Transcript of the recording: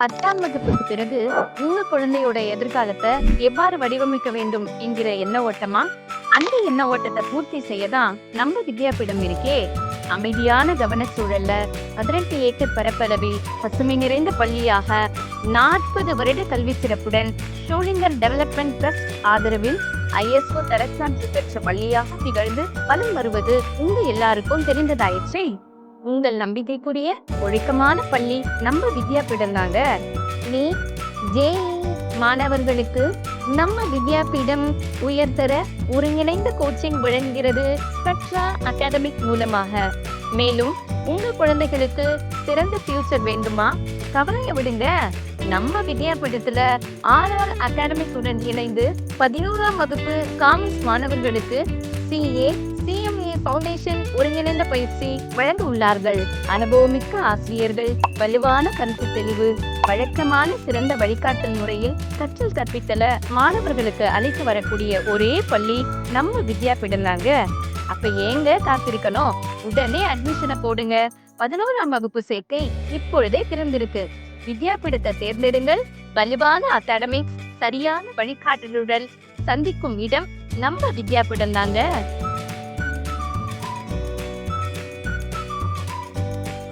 10ஆம் வகுப்புக்கு பிறகு உங்க குழந்தையோட எதிர்காலத்தை எவ்வாறு வடிவமைக்க வேண்டும் என்கிற எண்ண ஓட்டமா? அந்த எண்ண ஓட்டத்தை பூர்த்தி செய்யதான் நம்ம வித்யாபீடம் இருக்கே. அமைதியான கவனச்சூழல்ல 18 ஏக்கர் பரப்பளவில் பசுமை நிறைந்த பள்ளியாக 40 வருட கல்வி சிறப்புடன் ஷோலிங்கர் டெவலப்மெண்ட் ட்ரஸ்ட் ஆதரவில் ISO தரச்சான்று பெற்ற பள்ளியாக திகழ்ந்து வலம் வருவது உங்க எல்லாருக்கும் தெரிந்ததாயிற்றே. உங்கள் நம்பிக்கைக்குரிய ஒழுக்கமான பள்ளி நம்ம வித்யாபீடம் தாங்க. நீ மாணவர்களுக்கு நம்ம வித்யாபீடம் உயர்தர ஒருங்கிணைந்த கோச்சிங் வழங்குகிறது ஸ்பெக்ட்ரா அகாடமிக் மூலமாக. மேலும் உங்க குழந்தைகளுக்கு சிறந்த ஃபியூச்சர் வேண்டுமா? கவலைய விடுங்க. நம்ம வித்யாபீடத்துல RR அகாடமிக் உடன் இணைந்து 11ஆம் வகுப்பு காமர்ஸ் மாணவர்களுக்கு CA CMA ஃபவுண்டேஷன் ஒருங்கிணைந்த பயிற்சி வழங்க உள்ளார்கள். அனுபவமிக்க ஆசிரியர்கள், வலுவான கருத்து தெளிவு, வழக்கமான சிறந்த வழிகாட்டல் முறையில் கற்றல் கற்பித்தல மாணவர்களுக்கு அழைத்து வரக்கூடிய ஒரே பள்ளி நம்ம வித்யாபீடம் தாங்க. அப்ப ஏங்க காத்திருக்கணும்? உடனே அட்மிஷனை போடுங்க. 11ஆம் வகுப்பு சேர்க்கை இப்பொழுதே திறந்திருக்கு. வித்யாபீடத்தை தேர்ந்தெடுங்கள். வலுவான அகாடமிக்ஸ், சரியான வழிகாட்டலுடன் சந்திக்கும் இடம் நம்ம வித்யாபீடம் தாங்க.